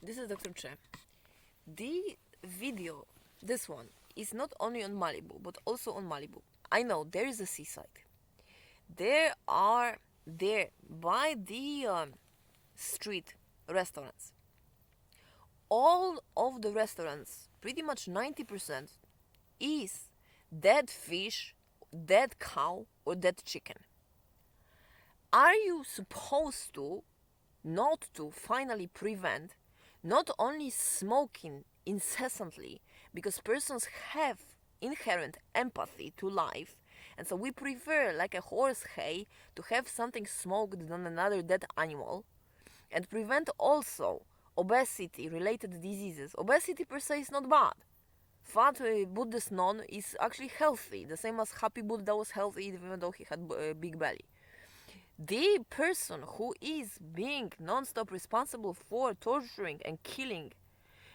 This is Dr. Che. The video, this one, is not only on Malibu, but also on Malibu. I know there is a seaside. There are there by the street restaurants. All of the restaurants, pretty much 90%, is dead fish, dead cow, or dead chicken. Are you supposed to not to finally prevent not only smoking incessantly, because persons have inherent empathy to life, and so we prefer, like a horse hay, to have something smoked than another dead animal, and prevent also obesity related diseases. Obesity per se is not bad. Fat Buddhist nun is actually healthy, the same as happy Buddha was healthy even though he had a big belly. The person who is being non-stop responsible for torturing and killing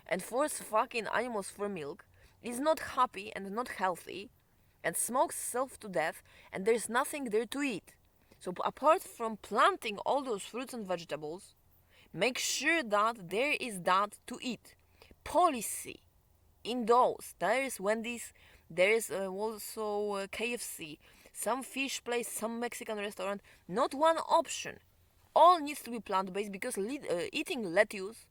and force fucking animals for milk is not happy and not healthy and smokes self to death, and there's nothing there to eat. So apart from planting all those fruits and vegetables, make sure that there is that to eat. Policy in those. There is Wendy's, there is also KFC, some fish place, some Mexican restaurant. Not one option. All needs to be plant-based because eating lettuce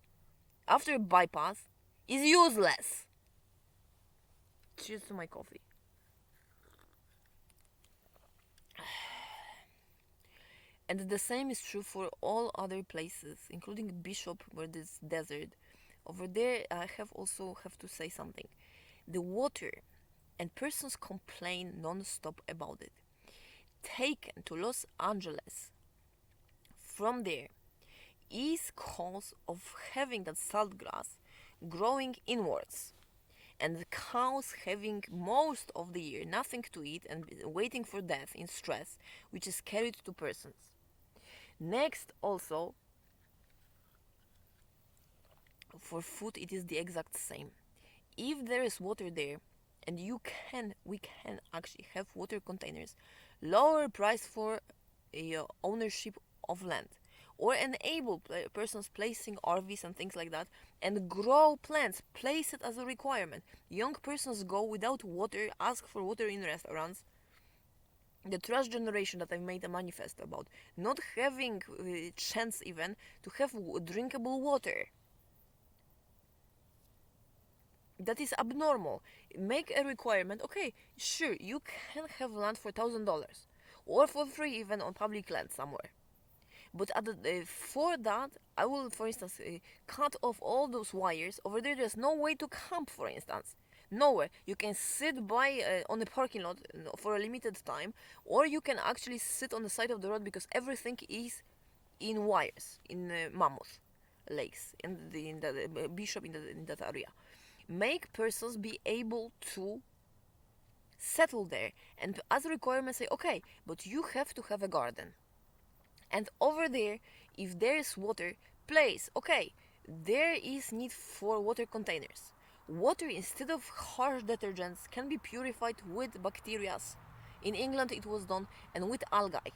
after bypass is useless. Cheers to my coffee. And the same is true for all other places, including Bishop, where there's desert. Over there, I have to say something. The water, and persons complain non-stop about it. Taken to Los Angeles from there is cause of having that salt grass growing inwards, and the cows having most of the year nothing to eat and waiting for death in stress, which is carried to persons. Next, also, for food it is the exact same. If there is water there, and we can actually have water containers, lower price for ownership of land, or enable persons placing RVs and things like that, and grow plants, place it as a requirement. Young persons go without water, ask for water in restaurants. The trash generation that I've made a manifest about, not having chance even to have drinkable water. That is abnormal. Make a requirement. Okay, sure, you can have land for $1,000 or for free even on public land somewhere. But for that, I will, for instance, cut off all those wires. Over there, there's no way to camp, for instance. Nowhere. You can sit by on the parking lot for a limited time, or you can actually sit on the side of the road because everything is in wires, in Mammoth Lakes, in the Bishop in that area. Make persons be able to settle there, and as a requirement say, okay, but you have to have a garden. And over there, if there is water, place, okay, there is need for water containers. Water, instead of harsh detergents, can be purified with bacteria. In England it was done, and with algae.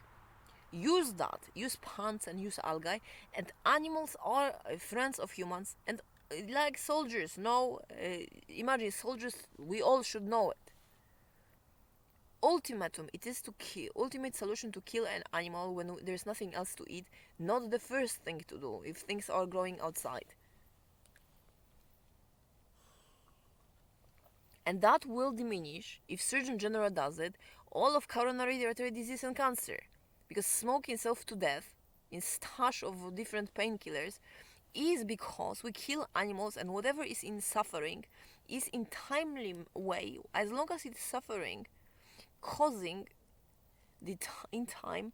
Use that, use plants and use algae, and animals are friends of humans, and like soldiers, imagine soldiers, we all should know it. Ultimate solution to kill an animal when there's nothing else to eat, not the first thing to do if things are growing outside. And that will diminish, if Surgeon General does it, all of coronary artery disease and cancer. Because smoking self to death in stash of different painkillers is because we kill animals, and whatever is in suffering is in timely way, as long as it's suffering, causing in time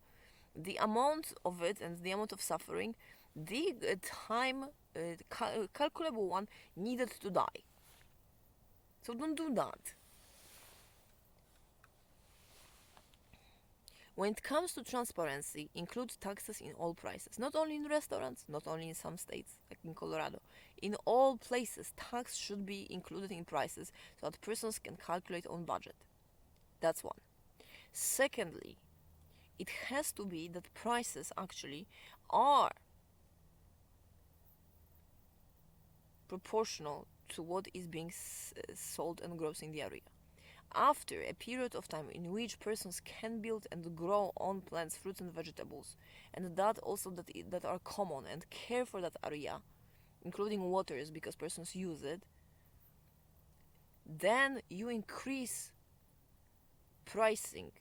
the amount of it and the amount of suffering, the time calculable one needed to die. So don't do that. When it comes to transparency, include taxes in all prices, not only in restaurants, not only in some states like in Colorado. In all places, tax should be included in prices so that persons can calculate on budget. That's one. Secondly, it has to be that prices actually are proportional to what is being sold and grows in the area. After a period of time in which persons can build and grow on plants, fruits and vegetables, and that also that are common, and care for that area, including waters because persons use it, then you increase pricing,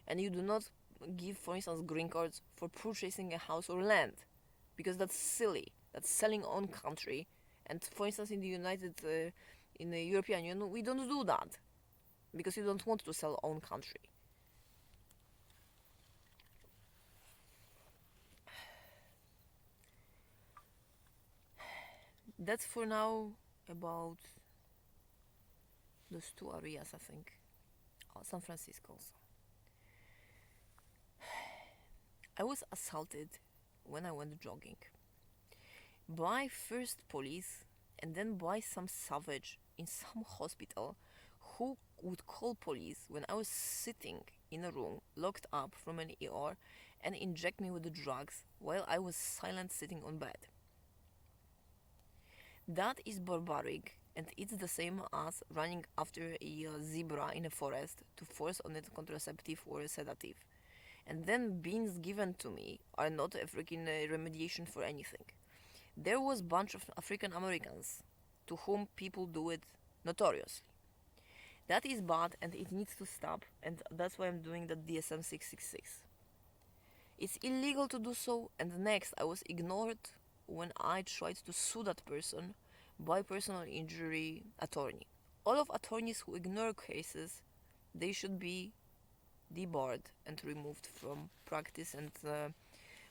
and you do not give, for instance, green cards for purchasing a house or land, because that's silly. That's selling own country. And for instance, in the European Union, we don't do that because you don't want to sell own country. That's for now about those two areas, I think. San Francisco also. I was assaulted when I went jogging by first police and then by some savage in some hospital who would call police when I was sitting in a room locked up from an ER and inject me with the drugs while I was silent sitting on bed. That is barbaric, and it's the same as running after a zebra in a forest to force on it contraceptive or a sedative. And then beans given to me are not a freaking remediation for anything. There was a bunch of African Americans to whom people do it notoriously. That is bad and it needs to stop, and that's why I'm doing the DSM 666. It's illegal to do so, and next I was ignored when I tried to sue that person by personal injury attorney. All of attorneys who ignore cases, they should be debarred and removed from practice and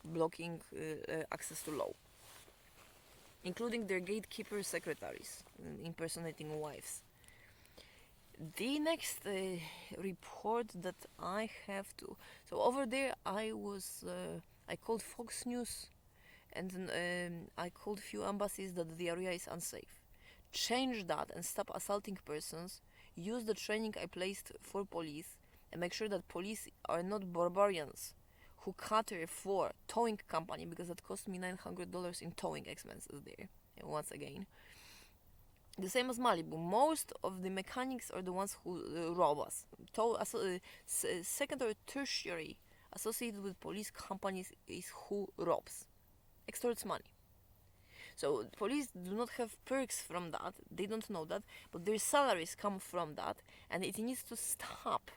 blocking access to law, including their gatekeeper secretaries, impersonating wives. The next report that I have to... So over there I called Fox News, and I called a few embassies that the area is unsafe. Change that and stop assaulting persons. Use the training I placed for police and make sure that police are not barbarians who cater for towing company, because that cost me $900 in towing expenses there. And once again, the same as Malibu, most of the mechanics are the ones who rob us. Second or tertiary associated with police companies is who robs, extorts money. So police do not have perks from that, they don't know that, but their salaries come from that, and it needs to stop.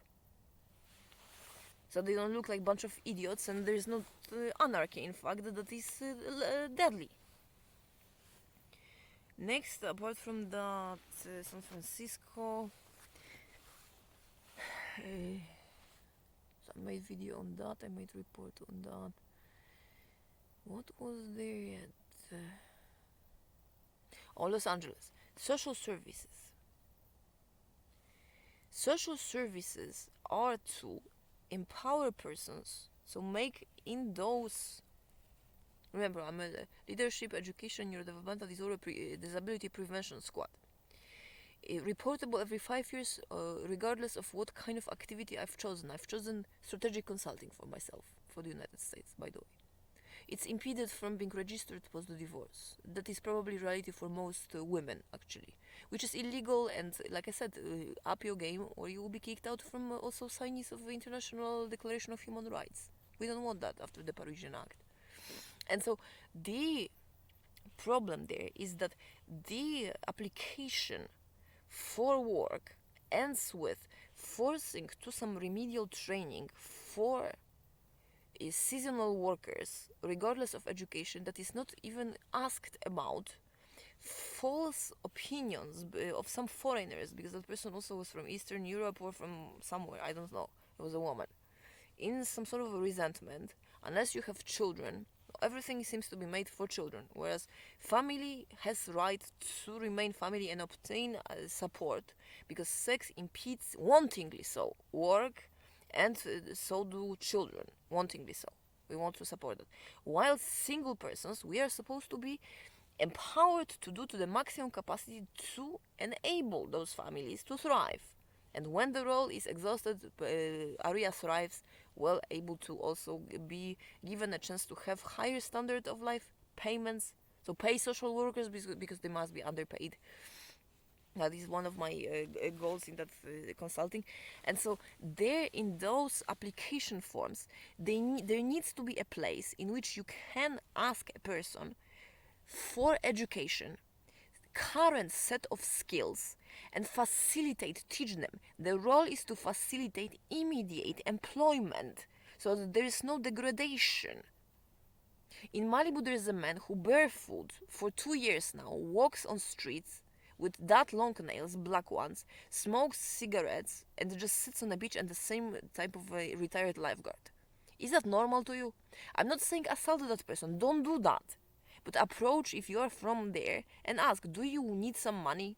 So they don't look like a bunch of idiots, and there's no anarchy, in fact, that is deadly. Next, apart from that, San Francisco, so I made video on that, I made report on that. What was there yet? Los Angeles. Social services. Social services are to empower persons, so make in those... Remember, I'm a leadership, education, neurodevelopmental disorder, disability prevention squad. Reportable every 5 years, regardless of what kind of activity I've chosen. I've chosen strategic consulting for myself, for the United States, by the way. It's impeded from being registered post the divorce. That is probably reality for most women, actually, which is illegal. And like I said, up your game, or you will be kicked out from also signees of the International Declaration of Human Rights. We don't want that after the Parisian Act. And so the problem there is that the application for work ends with forcing to some remedial training for seasonal workers, regardless of education, that is not even asked about. False opinions of some foreigners, because that person also was from Eastern Europe or from somewhere, I don't know, it was a woman, in some sort of a resentment. Unless you have children, everything seems to be made for children, whereas family has right to remain family and obtain support, because sex impedes, wantingly so, work, and so do children, wantingly so. We want to support that. While single persons, we are supposed to be empowered to do to the maximum capacity to enable those families to thrive. And when the role is exhausted, area thrives, well able to also be given a chance to have higher standard of life, payments, So pay social workers because they must be underpaid. That is one of my goals in that consulting. And so there, in those application forms, there needs to be a place in which you can ask a person for education, current set of skills, and teach them. The role is to facilitate immediate employment so that there is no degradation. In Malibu, there is a man who barefoot for 2 years now walks on streets with that long nails, black ones, smokes cigarettes, and just sits on the beach and the same type of a retired lifeguard. Is that normal to you? I'm not saying assault that person, don't do that. But approach if you are from there and ask, do you need some money?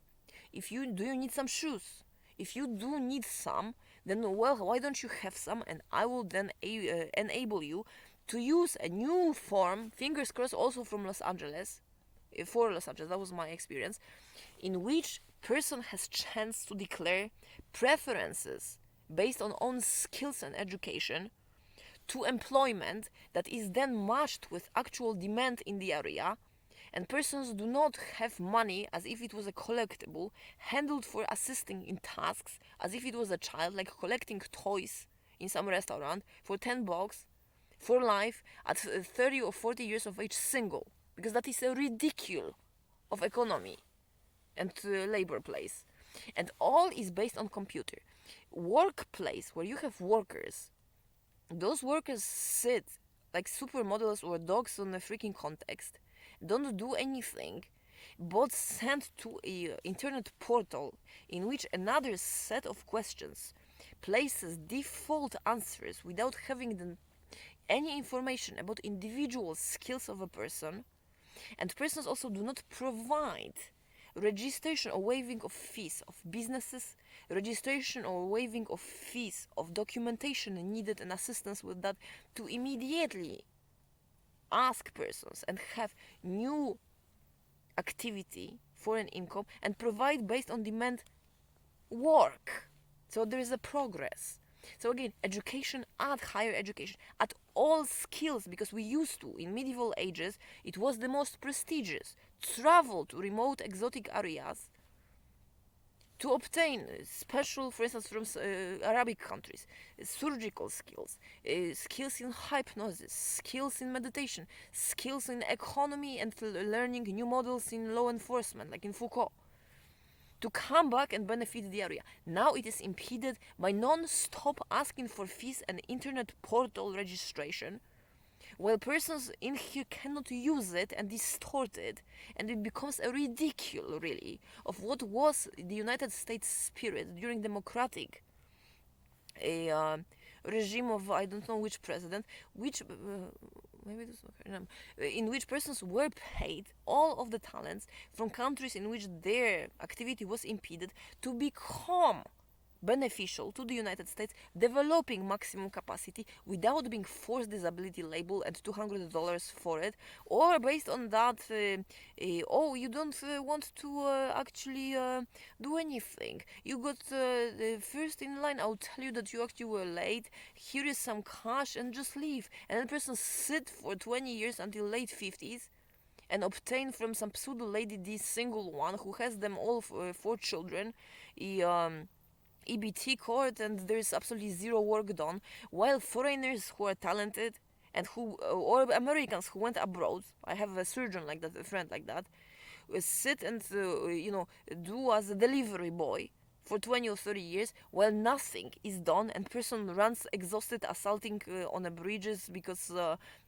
Do you need some shoes? If you do need some, then well, why don't you have some, and I will then enable you to use a new form, fingers crossed, also from Los Angeles, for Los Angeles, that was my experience, in which person has chance to declare preferences based on own skills and education to employment that is then matched with actual demand in the area, and persons do not have money as if it was a collectible handled for assisting in tasks as if it was a child, like collecting toys in some restaurant for $10 for life at 30 or 40 years of age, single, because that is a ridicule of economy and labor place. And all is based on computer. Workplace where you have workers, those workers sit like supermodels or dogs on a freaking context, don't do anything, but sent to a internet portal in which another set of questions places default answers without having any information about individual skills of a person, and persons also do not provide registration or waiving of fees of businesses, registration or waiving of fees of documentation needed and assistance with that, to immediately ask persons and have new activity for an income and provide based on demand work. So there is a progress. So again, education, add higher education, add all skills, because we used to, in medieval ages, it was the most prestigious. Travel to remote exotic areas to obtain special, for instance, from Arabic countries, surgical skills, skills in hypnosis, skills in meditation, skills in economy, and learning new models in law enforcement, like in Foucault, to come back and benefit the area. Now it is impeded by non-stop asking for fees and internet portal registration, while persons in here cannot use it and distort it, and it becomes a ridicule, really, of what was the United States spirit during democratic regime of I don't know which president, which maybe this in which persons were paid all of the talents from countries in which their activity was impeded to become beneficial to the United States, developing maximum capacity without being forced disability label and $200 for it, or based on that, oh, you don't want to actually do anything. You got first in line. I'll tell you that you actually were late. Here is some cash and just leave. And the person sit for 20 years until late 50s and obtain from some pseudo lady, this single one who has them all four children, EBT card, and there's absolutely zero work done, while foreigners who are talented and who or Americans who went abroad, I have a surgeon like that, a friend like that, sit and do as a delivery boy for 20 or 30 years while nothing is done, and person runs exhausted assaulting on the bridges because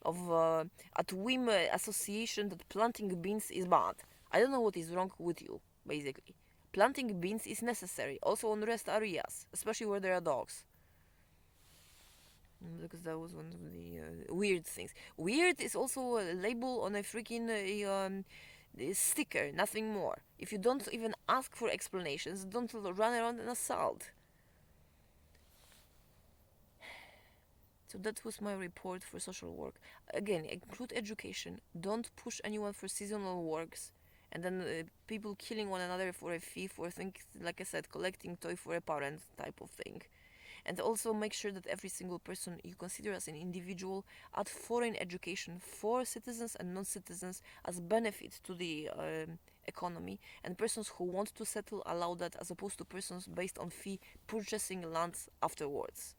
of at whim association that planting beans is bad. I don't know what is wrong with you, basically. Planting beans is necessary, also on rest areas, especially where there are dogs. Because that was one of the weird things. Weird is also a label on a freaking sticker, nothing more. If you don't even ask for explanations, don't run around and assault. So that was my report for social work. Again, include education. Don't push anyone for seasonal works. And then people killing one another for a fee for things, like I said, collecting toy for a parent type of thing. And also make sure that every single person you consider as an individual add foreign education for citizens and non-citizens as benefit to the economy, and persons who want to settle allow that, as opposed to persons based on fee purchasing lands afterwards.